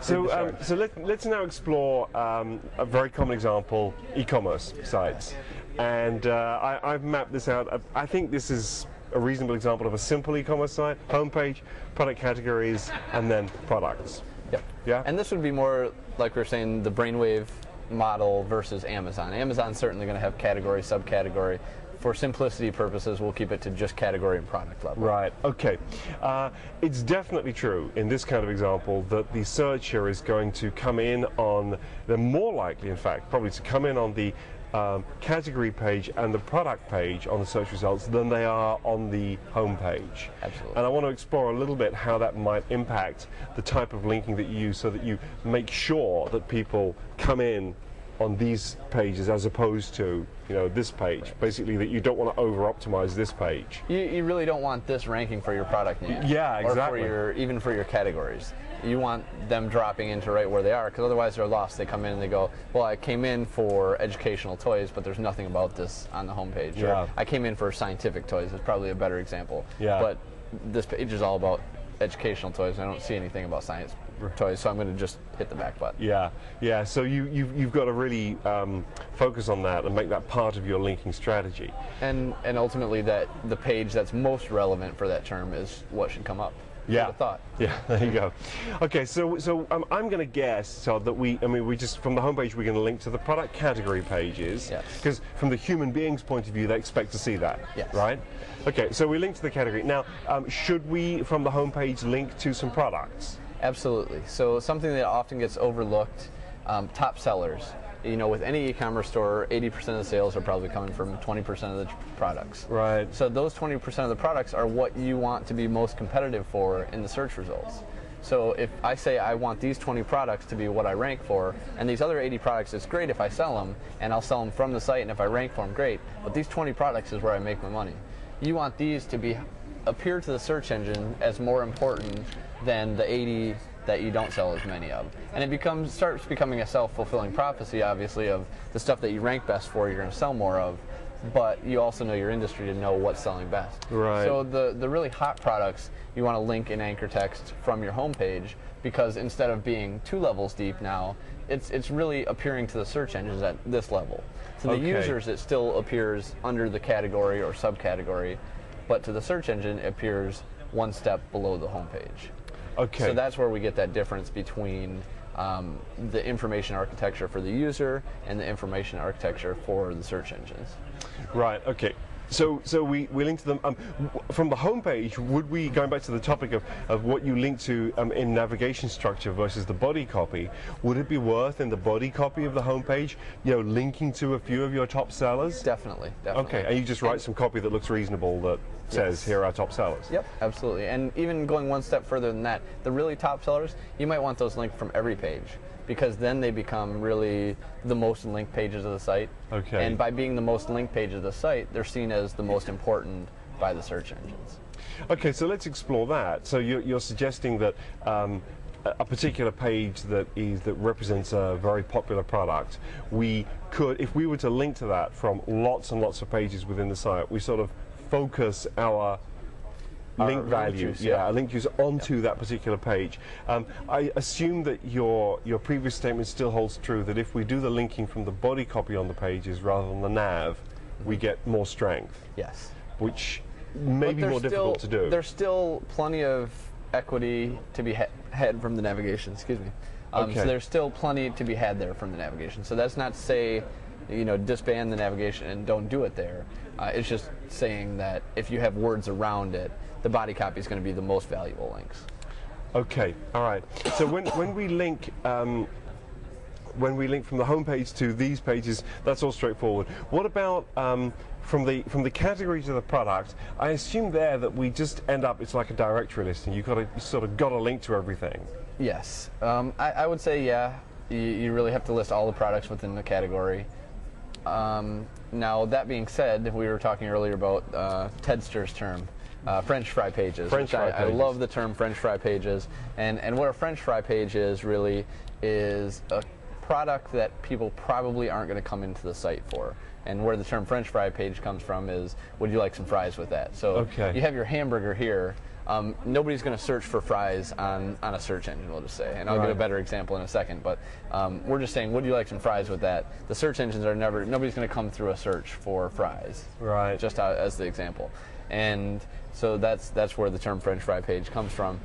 So let's now explore a very common example: e-commerce sites. And I've mapped this out. I think this is a reasonable example of a simple e-commerce site: homepage, product categories, and then products. Yep. Yeah. And this would be more like we were saying, the brainwave model versus Amazon. Amazon's certainly going to have category, subcategory. For simplicity purposes, we'll keep it to just category and product level. Right, okay. It's definitely true in this kind of example that the searcher is going to come in on, they're more likely, in fact, probably to come in on the category page and the product page on the search results than they are on the home page. Absolutely. And I want to explore a little bit how that might impact the type of linking that you use so that you make sure that people come in on these pages as opposed to, you know, this page. Right. Basically, that you don't want to over-optimize this page. You really don't want this ranking for your product name. Yeah, exactly. Or even for your categories. You want them dropping into right where they are, because otherwise they're lost. They come in and they go, well, I came in for educational toys, but there's nothing about this on the homepage. Yeah. Or I came in for scientific toys. Is probably a better example. Yeah. But this page is all about educational toys. I don't see anything about science toys, so I'm going to just hit the back button. Yeah, yeah. So you've got to really focus on that and make that part of your linking strategy. And ultimately, that the page that's most relevant for that term is what should come up. Yeah. Thought. Yeah. There you go. Okay. So I'm going to guess so that we just from the homepage we're going to link to the product category pages. Yes. Because from the human being's point of view, they expect to see that. Yes. Right. Okay. So we link to the category. Now, should we from the homepage link to some products? Absolutely. So something that often gets overlooked, top sellers. You know, with any e-commerce store, 80% of the sales are probably coming from 20% of the products. Right. So those 20% of the products are what you want to be most competitive for in the search results. So if I say I want these 20 products to be what I rank for, and these other 80 products, it's great if I sell them, and I'll sell them from the site, and if I rank for them, great. But these 20 products is where I make my money. You want these to appear to the search engine as more important than the 80 that you don't sell as many of. And it starts becoming a self-fulfilling prophecy, obviously, of the stuff that you rank best for, you're going to sell more of, but you also know your industry to know what's selling best. Right. So the really hot products, you want to link in anchor text from your homepage, because instead of being 2 levels deep now, it's really appearing to the search engines at this level. To the users, it still appears under the category or subcategory, but to the search engine, it appears one step below the homepage. Okay. So that's where we get that difference between the information architecture for the user and the information architecture for the search engines. Right. Okay. So we link to them from the homepage. Would we, going back to the topic of what you link to in navigation structure versus the body copy, would it be worth in the body copy of the homepage, you know, linking to a few of your top sellers? Definitely. Okay, and you just write some copy that looks reasonable that says, here are our top sellers. Yep, absolutely. And even going one step further than that, the really top sellers, you might want those linked from every page, because then they become really the most linked pages of the site. Okay. And by being the most linked page of the site, they're seen as the most important by the search engines. Okay, so let's explore that. So you're suggesting that a particular page that represents a very popular product, we could, if we were to link to that from lots and lots of pages within the site, we sort of focus our link values, link juice onto that particular page. I assume that your previous statement still holds true, that if we do the linking from the body copy on the pages rather than the nav, we get more strength. Yes. Which may be more difficult to do. There's still plenty of equity to be had from the navigation, excuse me. So there's still plenty to be had there from the navigation. So that's not to say, you know, disband the navigation and don't do it there. It's just saying that if you have words around it, the body copy is going to be the most valuable links. Okay, all right. So when we link from the home page to these pages, that's all straightforward. What about from the category to the product? I assume there that we just end up, it's like a directory listing. You sort of got to link to everything. Yes, I would say you really have to list all the products within the category. Now, that being said, we were talking earlier about Tedster's term, French fry pages. I love the term French fry pages. And what a French fry page is really is a product that people probably aren't going to come into the site for. And where the term French fry page comes from is, would you like some fries with that? So you have your hamburger here, nobody's going to search for fries on a search engine, we'll just say. And I'll give a better example in a second. But we're just saying, would you like some fries with that? The search engines are nobody's going to come through a search for fries. Right. Just as the example. And so that's where the term French fry page comes from.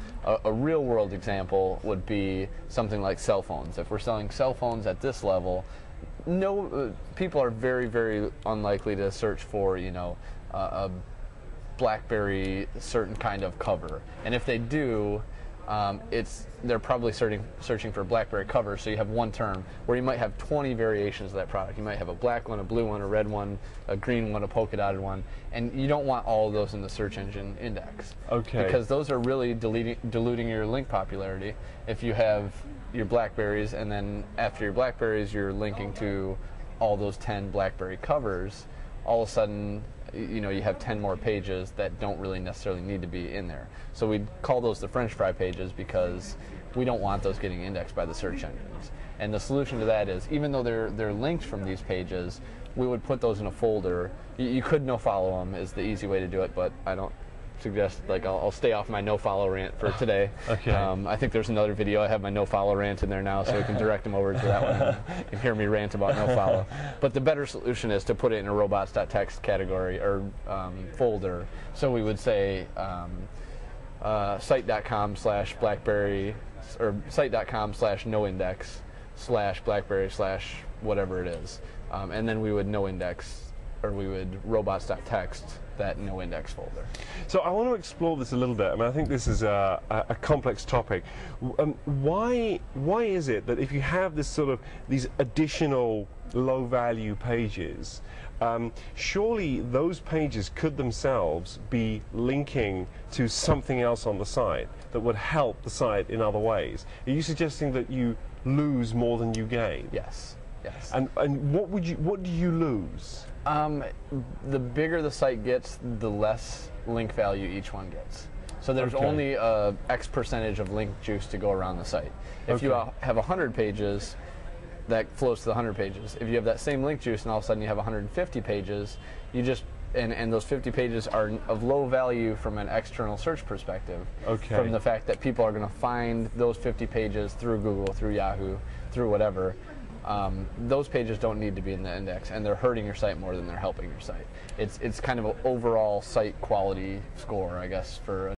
A real world example would be something like cell phones. If we're selling cell phones at this level, people are very, very unlikely to search for, a BlackBerry certain kind of cover. And if they do, they're probably searching for BlackBerry cover, so you have one term where you might have 20 variations of that product. You might have a black one, a blue one, a red one, a green one, a polka dotted one, and you don't want all of those in the search engine index. Okay. Because those are really diluting your link popularity. If you have your BlackBerries, and then after your BlackBerries you're linking to all those 10 BlackBerry covers, all of a sudden you have 10 more pages that don't really necessarily need to be in there. So we'd call those the French fry pages because we don't want those getting indexed by the search engines. And the solution to that is, even though they're linked from these pages, we would put those in a folder. You could no-follow them is the easy way to do it, but I don't suggest, I'll stay off my no-follow rant for today. Okay. I think there's another video. I have my no-follow rant in there now, so we can direct them over to that one and hear me rant about no-follow. But the better solution is to put it in a robots.txt category or folder. So we would say site.com/BlackBerry or site.com/noindex/BlackBerry/whatever it is. And then we would no-index, or we would robots.txt that no-index folder. So I want to explore this a little bit. I mean, I think this is a complex topic. Why is it that if you have these additional low-value pages, surely those pages could themselves be linking to something else on the site that would help the site in other ways? Are you suggesting that you lose more than you gain? Yes. Yes. And what do you lose? The bigger the site gets, the less link value each one gets. So there's Okay. only X percentage of link juice to go around the site. If you have 100 pages, that flows to the 100 pages. If you have that same link juice and all of a sudden you have 150 pages, and those 50 pages are of low value from an external search perspective. Okay. From the fact that people are going to find those 50 pages through Google, through Yahoo, through whatever. Those pages don't need to be in the index, and they're hurting your site more than they're helping your site. It's kind of an overall site quality score, I guess, for